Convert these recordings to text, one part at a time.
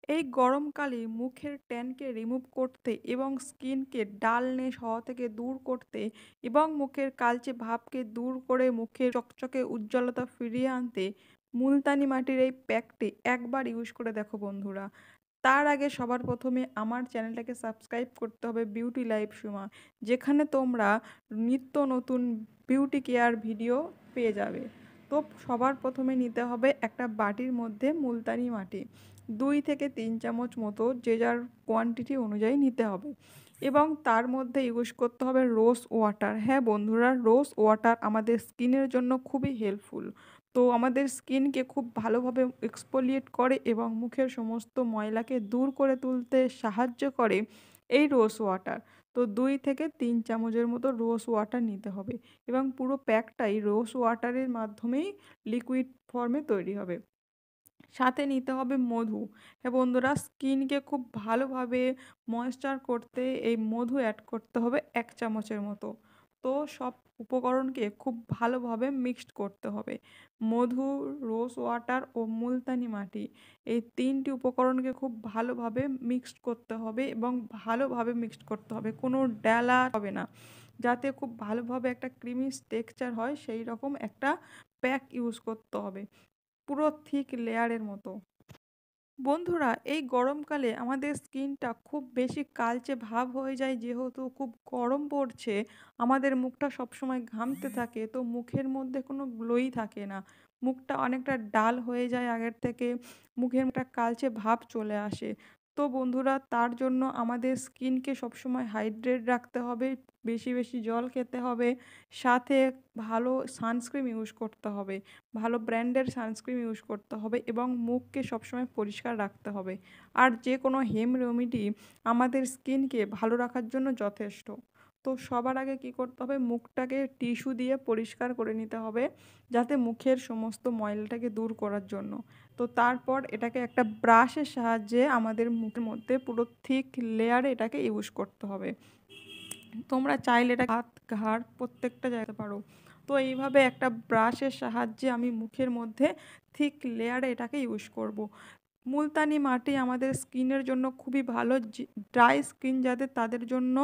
এই গরমকালে মুখের ট্যানকে রিমুভ করতে এবং স্কিনকে ডালনেস হওয়া থেকে দূর করতে এবং মুখের কালচে ভাবকে দূর করে মুখের চকচকে উজ্জ্বলতা ফিরিয়ে আনতে মুলতানি মাটির এই প্যাকটি একবার ইউজ করে দেখো বন্ধুরা। তার আগে সবার প্রথমে আমার চ্যানেলটাকে সাবস্ক্রাইব করতে হবে বিউটি লাইফ সুমা, যেখানে তোমরা নিত্য নতুন বিউটি কেয়ার ভিডিও পেয়ে যাবে। তো সবার প্রথমে নিতে হবে একটা বাটির মধ্যে মুলতানি মাটি 2 থেকে 3 চামচ মতো, যে যার কোয়ান্টিটি অনুযায়ী নিতে হবে। এবং তার মধ্যে ইউজ করতে হবে রোজ ওয়াটার। হ্যাঁ বন্ধুরা, রোজ ওয়াটার আমাদের স্কিনের জন্য খুবই হেল্পফুল। তো আমাদের স্কিনকে খুব ভালোভাবে এক্সফোলিয়েট করে এবং মুখের সমস্ত ময়লাকে দূর করে তুলতে সাহায্য করে এই রোজ ওয়াটার। তো 2 থেকে 3 চামচের মতো রোজ ওয়াটার নিতে হবে এবং পুরো প্যাকটাই রোজ ওয়াটারের মাধ্যমেই লিকুইড ফর্মে তৈরি হবে। সাথে নিতে হবে মধু। হ্যাঁ বন্ধুরা, স্কিনকে খুব ভালোভাবে ময়েশ্চার করতে এই মধু অ্যাড করতে হবে 1 চামচের মতো। তো সব উপকরণকে খুব ভালোভাবে মিক্সড করতে হবে। মধু, রোজ ওয়াটার ও মুলতানি মাটি, এই 3টি উপকরণকে খুব ভালোভাবে মিক্সড করতে হবে এবং ভালোভাবে মিক্সড করতে হবে, কোনো ডেলা হবে না, যাতে খুব ভালোভাবে একটা ক্রিমি টেক্সচার হয় সেই রকম একটা প্যাক ইউজ করতে হবে, পুরো থিক লেয়ারের মতো। বন্ধুরা, এই গরমকালে আমাদের স্কিনটা খুব বেশি কালচে ভাব হয়ে যায়, যেহেতু খুব গরম পড়ছে, আমাদের মুখটা সবসময় ঘামতে থাকে, তো মুখের মধ্যে কোনো গ্লোই থাকে না, মুখটা অনেকটা ডাল হয়ে যায় আগের থেকে, মুখের একটা কালচে ভাব চলে আসে। তো বন্ধুরা, তার জন্য আমাদের স্কিনকে সবসময় হাইড্রেট রাখতে হবে, বেশি বেশি জল খেতে হবে, সাথে ভালো সানস্ক্রিন ইউজ করতে হবে, ভালো ব্র্যান্ডের সানস্ক্রিন ইউজ করতে হবে এবং মুখকে সবসময় পরিষ্কার রাখতে হবে। আর যে কোনো হেম রেমেডি আমাদের স্কিনকে ভালো রাখার জন্য যথেষ্ট। তো সবার আগে কি করতে হবে, মুখটাকে টিস্যু দিয়ে পরিষ্কার করে নিতে হবে, যাতে মুখের সমস্ত ময়লাটাকে দূর করার জন্য। তো তারপর এটাকে একটা ব্রাশের সাহায্যে আমাদের মুখের মধ্যে পুরো থিক লেয়ারে এটাকে ইউজ করতে হবে। তোমরা চাইলে এটা হাত, ঘাড় প্রত্যেকটা জায়গাতে পারো। তো এইভাবে একটা ব্রাশের সাহায্যে আমি মুখের মধ্যে থিক লেয়ারে এটাকে ইউজ করব। মুলতানি মাটি আমাদের স্কিনের জন্য খুবই ভালো। ড্রাই স্কিন যাদের, তাদের জন্য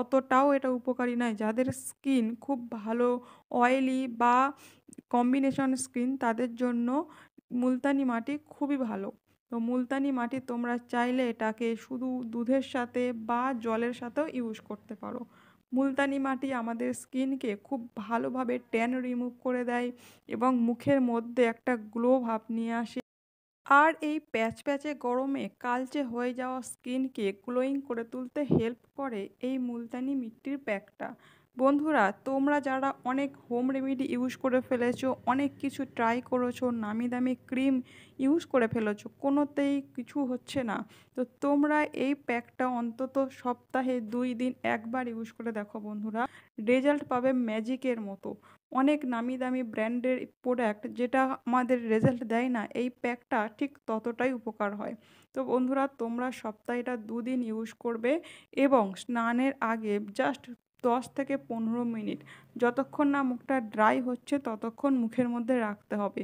অতটাও এটা উপকারী নয়। যাদের স্কিন খুব ভালো অয়েলি বা কম্বিনেশন স্কিন, তাদের জন্য মুলতানি মাটি খুবই ভালো। তো মুলতানি মাটি তোমরা চাইলে এটাকে শুধু দুধের সাথে বা জলের সাথেও ইউজ করতে পারো। মুলতানি মাটি আমাদের স্কিনকে খুব ভালোভাবে ট্যান রিমুভ করে দেয় এবং মুখের মধ্যে একটা গ্লো ভাব নিয়ে আসে। আর এই প্যাচপ্যাচে গরমে কালচে হয়ে যাওয়া স্কিনকে গ্লোয়িং করে তুলতে হেল্প করে এই মুলতানি মিট্টির প্যাকটা। বন্ধুরা, তোমরা যারা অনেক হোম রেমেডি ইউজ করে ফেলেছো, অনেক কিছু ট্রাই করেছো, নামি দামি ক্রিম ইউজ করে ফেলেছো, কোনোতেই কিছু হচ্ছে না, তো তোমরা এই প্যাকটা অন্তত সপ্তাহে 2 দিন একবার ইউজ করে দেখো বন্ধুরা। রেজাল্ট পাবে ম্যাজিকের মতো। অনেক নামি দামি ব্র্যান্ডের প্রোডাক্ট যেটা আমাদের রেজাল্ট দেয় না, এই প্যাকটা ঠিক ততটাই উপকার হয়। তো বন্ধুরা, তোমরা সপ্তাহে এটা 2 দিন ইউজ করবে এবং স্নানের আগে জাস্ট 10 থেকে 15 মিনিট, যতক্ষণ না মুখটা ড্রাই হচ্ছে ততক্ষণ মুখের মধ্যে রাখতে হবে।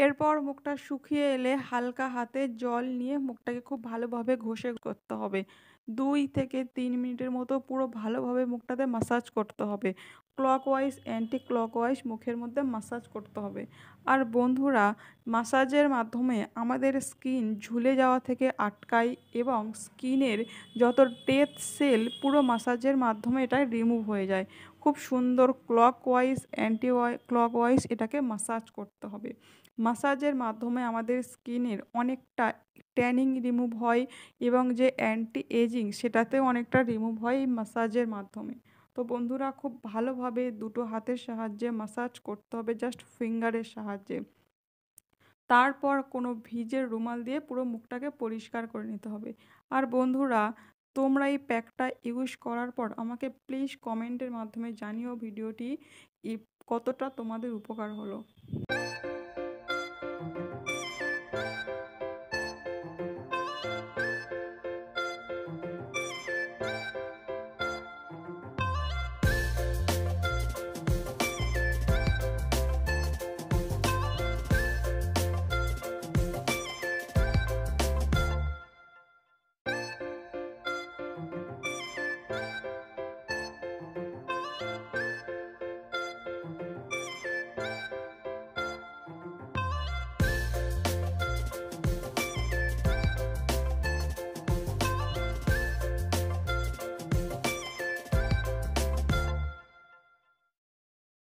এরপর মুখটা শুকিয়ে এলে হালকা হাতে জল নিয়ে মুখটাকে খুব ভালোভাবে ঘষে করতে হবে। 2 থেকে 3 মিনিটের মতো পুরো ভালোভাবে মুখটাতে মাসাজ করতে হবে। ক্লকওয়াইজ অ্যান্টি ক্লকওয়াইজ মুখের মধ্যে মাসাজ করতে হবে। আর বন্ধুরা, মাসাজের মাধ্যমে আমাদের স্কিন ঝুলে যাওয়া থেকে আটকায় এবং স্কিনের যত ডেড সেল পুরো মাসাজের মাধ্যমে এটা রিমুভ হয়ে যায়। খুব সুন্দর ক্লকওয়াইজ অ্যান্টি ক্লকওয়াইজ এটাকে মাসাজ করতে হবে। মাসাজের মাধ্যমে আমাদের স্কিনের অনেকটা ট্যানিং রিমুভ হয় এবং যে অ্যান্টি এজিং সেটাতেও অনেকটা রিমুভ হয় এই মাসাজের মাধ্যমে। তো বন্ধুরা, খুব ভালোভাবে দুটো হাতের সাহায্যে মাসাজ করতে হবে, জাস্ট ফিঙ্গারের সাহায্যে। তারপর কোনো ভিজে রুমাল দিয়ে পুরো মুখটাকে পরিষ্কার করে নিতে হবে। আর বন্ধুরা, তোমরা এই প্যাকটা ইউজ করার পর আমাকে প্লিজ কমেন্টের মাধ্যমে জানিও ভিডিওটি কতটা তোমাদের উপকার হলো।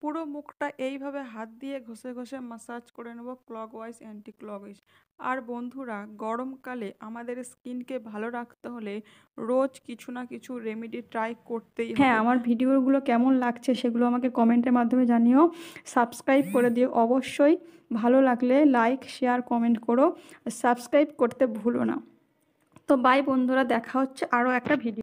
পুরো মুখটা এইভাবে হাত দিয়ে ঘষে ঘষে মাসাজ করে নেব ক্লকওয়াইজ অ্যান্টি ক্লকওয়াইজ। আর বন্ধুরা, গরমকালে আমাদের স্কিনকে ভালো রাখতে হলে রোজ কিছু না কিছু রেমেডি ট্রাই করতেই হ্যাঁ, হবে। আমার ভিডিওগুলো কেমন লাগছে সেগুলো আমাকে কমেন্টের মাধ্যমে জানিও। সাবস্ক্রাইব করে দিও অবশ্যই। ভালো লাগলে লাইক, শেয়ার, কমেন্ট করো। সাবস্ক্রাইব করতে ভুলো না। তো বাই বন্ধুরা, দেখা হচ্ছে আরও একটা ভিডিও।